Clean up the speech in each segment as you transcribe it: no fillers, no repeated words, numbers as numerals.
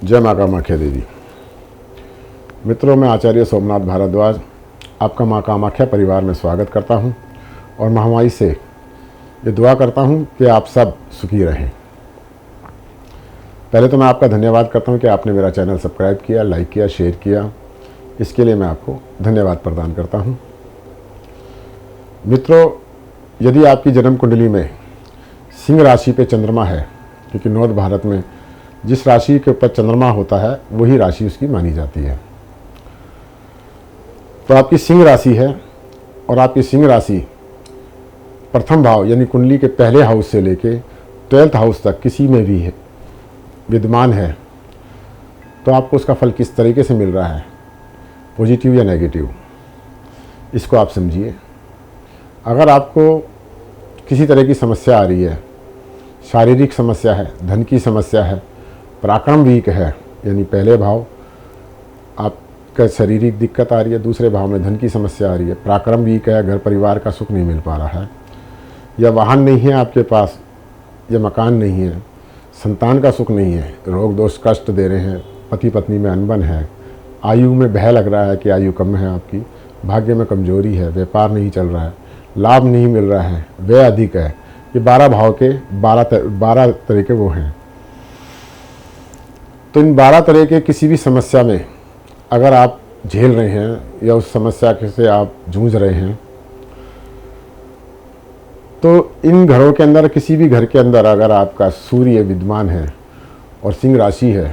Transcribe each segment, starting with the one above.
जय माँ कामाख्या देवी। मित्रों, मैं आचार्य सोमनाथ भारद्वाज आपका माँ कामाख्या परिवार में स्वागत करता हूँ और महामाई से ये दुआ करता हूँ कि आप सब सुखी रहें। पहले तो मैं आपका धन्यवाद करता हूँ कि आपने मेरा चैनल सब्सक्राइब किया, लाइक किया, शेयर किया। इसके लिए मैं आपको धन्यवाद प्रदान करता हूँ। मित्रों, यदि आपकी जन्म कुंडली में सिंह राशि पे चंद्रमा है, क्योंकि नॉर्थ भारत में जिस राशि के ऊपर चंद्रमा होता है वही राशि उसकी मानी जाती है, तो आपकी सिंह राशि है और आपकी सिंह राशि प्रथम भाव यानी कुंडली के पहले हाउस से लेके 12th हाउस तक किसी में भी है विद्यमान है, तो आपको उसका फल किस तरीके से मिल रहा है, पॉजिटिव या नेगेटिव, इसको आप समझिए। अगर आपको किसी तरह की समस्या आ रही है, शारीरिक समस्या है, धन की समस्या है, पराक्रम वीक है यानी पहले भाव आपका शारीरिक दिक्कत आ रही है, दूसरे भाव में धन की समस्या आ रही है, पराक्रम वीक है, घर परिवार का सुख नहीं मिल पा रहा है, या वाहन नहीं है आपके पास, या मकान नहीं है, संतान का सुख नहीं है, रोग दोष कष्ट दे रहे हैं, पति पत्नी में अनबन है, आयु में भय लग रहा है कि आयु कम है आपकी, भाग्य में कमजोरी है, व्यापार नहीं चल रहा है, लाभ नहीं मिल रहा है, व्यय अधिक है, ये 12 भाव के 12 तरह के वो हैं। तो इन 12 तरह के किसी भी समस्या में अगर आप झेल रहे हैं या उस समस्या से आप जूझ रहे हैं, तो इन घरों के अंदर, किसी भी घर के अंदर अगर आपका सूर्य विद्यमान है और सिंह राशि है,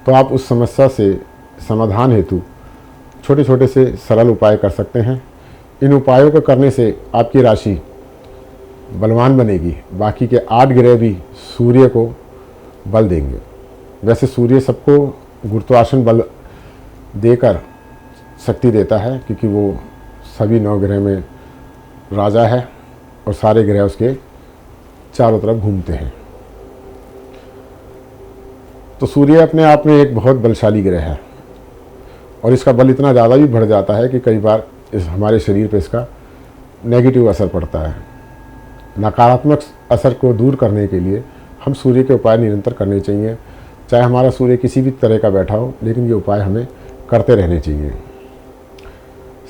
तो आप उस समस्या से समाधान हेतु छोटे छोटे से सरल उपाय कर सकते हैं। इन उपायों को करने से आपकी राशि बलवान बनेगी। बाकी के 8 ग्रह भी सूर्य को बल देंगे। वैसे सूर्य सबको गुरुत्वाकर्षण बल देकर शक्ति देता है, क्योंकि वो सभी 9 ग्रह में राजा है और सारे ग्रह उसके चारों तरफ घूमते हैं। तो सूर्य अपने आप में एक बहुत बलशाली ग्रह है और इसका बल इतना ज़्यादा भी बढ़ जाता है कि कई बार हमारे शरीर पे इसका नेगेटिव असर पड़ता है। नकारात्मक असर को दूर करने के लिए हम सूर्य के उपाय निरंतर करने चाहिए, चाहे हमारा सूर्य किसी भी तरह का बैठा हो, लेकिन ये उपाय हमें करते रहने चाहिए।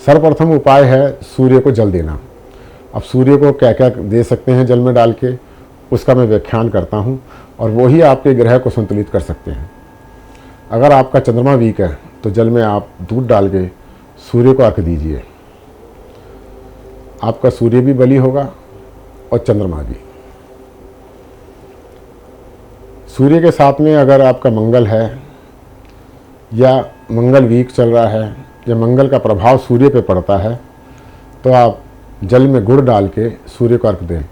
सर्वप्रथम उपाय है सूर्य को जल देना। अब सूर्य को क्या क्या दे सकते हैं जल में डाल के, उसका मैं व्याख्यान करता हूँ और वही आपके ग्रह को संतुलित कर सकते हैं। अगर आपका चंद्रमा वीक है तो जल में आप दूध डाल के सूर्य को अर्घ दीजिए। आपका सूर्य भी बली होगा और चंद्रमा भी। सूर्य के साथ में अगर आपका मंगल है या मंगल वीक चल रहा है या मंगल का प्रभाव सूर्य पे पड़ता है, तो आप जल में गुड़ डाल के सूर्य को अर्घ दें,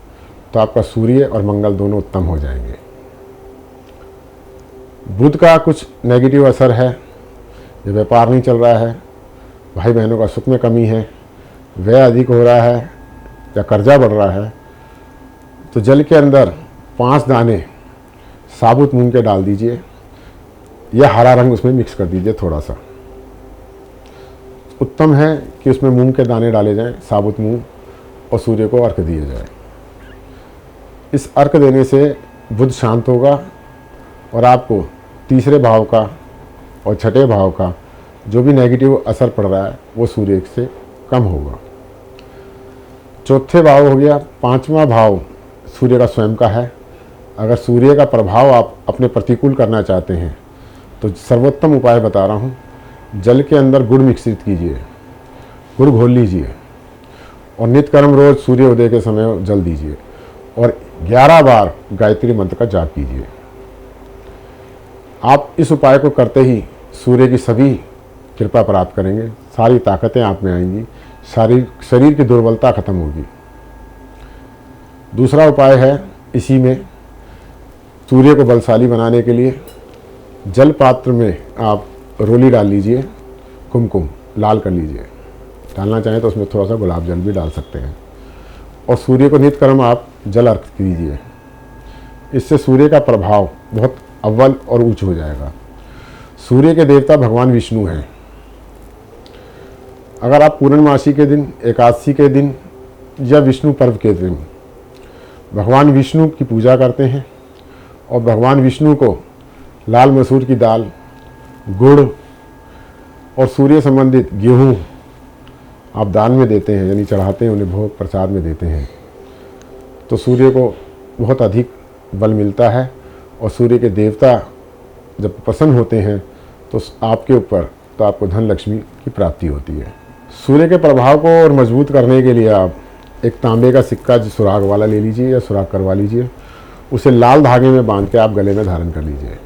तो आपका सूर्य और मंगल दोनों उत्तम हो जाएंगे। बुध का कुछ नेगेटिव असर है, ये व्यापार नहीं चल रहा है, भाई बहनों का सुख में कमी है, व्यय अधिक हो रहा है या कर्जा बढ़ रहा है, तो जल के अंदर 5 दाने साबुत मूंग के डाल दीजिए या हरा रंग उसमें मिक्स कर दीजिए थोड़ा सा। उत्तम है कि उसमें मूंग के दाने डाले जाएं, साबुत मूंग, और सूर्य को अर्घ दिए जाए। इस अर्घ देने से बुध शांत होगा और आपको तीसरे भाव का और छठे भाव का जो भी नेगेटिव असर पड़ रहा है वो सूर्य से कम होगा। चौथे भाव हो गया, 5वां भाव सूर्य का स्वयं का है। अगर सूर्य का प्रभाव आप अपने प्रतिकूल करना चाहते हैं तो सर्वोत्तम उपाय बता रहा हूँ, जल के अंदर गुड़ मिश्रित कीजिए, गुड़ घोल लीजिए और नित्य कर्म रोज सूर्य उदय के समय जल दीजिए और 11 बार गायत्री मंत्र का जाप कीजिए। आप इस उपाय को करते ही सूर्य की सभी कृपा प्राप्त करेंगे, सारी ताकतें आप में आएंगी, शरीर की दुर्बलता खत्म होगी। दूसरा उपाय है, इसी में सूर्य को बलशाली बनाने के लिए जल पात्र में आप रोली डाल लीजिए, कुमकुम लाल कर लीजिए, डालना चाहें तो उसमें थोड़ा सा गुलाब जल भी डाल सकते हैं, और सूर्य को नित्य कर्म आप जल अर्घ कीजिए। इससे सूर्य का प्रभाव बहुत अव्वल और उच्च हो जाएगा। सूर्य के देवता भगवान विष्णु हैं। अगर आप पूर्णमासी के दिन, एकादशी के दिन या विष्णु पर्व के दिन भगवान विष्णु की पूजा करते हैं और भगवान विष्णु को लाल मसूर की दाल, गुड़ और सूर्य संबंधित गेहूँ आप दान में देते हैं, यानी चढ़ाते हैं, उन्हें भोग प्रसाद में देते हैं, तो सूर्य को बहुत अधिक बल मिलता है। और सूर्य के देवता जब प्रसन्न होते हैं तो आपके ऊपर तो आपको धन लक्ष्मी की प्राप्ति होती है। सूर्य के प्रभाव को और मजबूत करने के लिए आप एक तांबे का सिक्का जो सुराग वाला ले लीजिए या सुराग करवा लीजिए, उसे लाल धागे में बांध के आप गले में धारण कर लीजिए।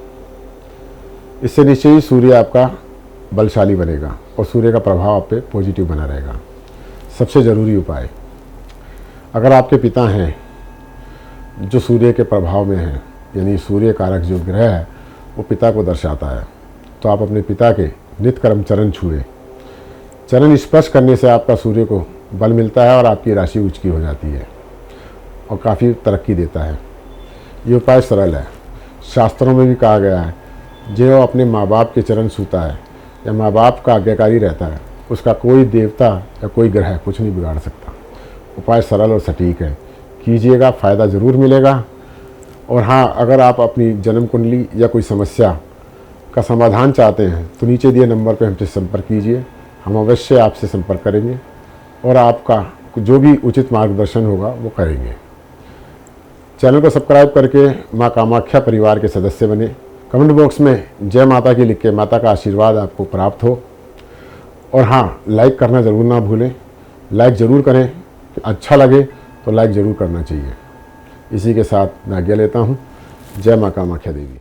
इससे निश्चय ही सूर्य आपका बलशाली बनेगा और सूर्य का प्रभाव आप पे पॉजिटिव बना रहेगा। सबसे ज़रूरी उपाय, अगर आपके पिता हैं जो सूर्य के प्रभाव में हैं, यानी सूर्य कारक जो ग्रह है वो पिता को दर्शाता है, तो आप अपने पिता के नित्य कर्म चरण छुए। चरण स्पर्श करने से आपका सूर्य को बल मिलता है और आपकी राशि उच्च की हो जाती है और काफ़ी तरक्की देता है। ये उपाय सरल है। शास्त्रों में भी कहा गया है, जो अपने माँ बाप के चरण छूता है या माँ बाप का आज्ञाकारी रहता है, उसका कोई देवता या कोई ग्रह कुछ नहीं बिगाड़ सकता। उपाय सरल और सटीक है, कीजिएगा, फ़ायदा ज़रूर मिलेगा। और हाँ, अगर आप अपनी जन्म कुंडली या कोई समस्या का समाधान चाहते हैं तो नीचे दिए नंबर पर हमसे संपर्क कीजिए, हम अवश्य आपसे संपर्क करेंगे और आपका जो भी उचित मार्गदर्शन होगा वो करेंगे। चैनल को सब्सक्राइब करके माँ कामाख्या परिवार के सदस्य बने। कमेंट बॉक्स में जय माता की लिख के माता का आशीर्वाद आपको प्राप्त हो। और हाँ, लाइक करना ज़रूर ना भूलें, लाइक ज़रूर करें, अच्छा लगे तो लाइक ज़रूर करना चाहिए। इसी के साथ मैं आज्ञा लेता हूँ। जय माँ कामाख्या देवी।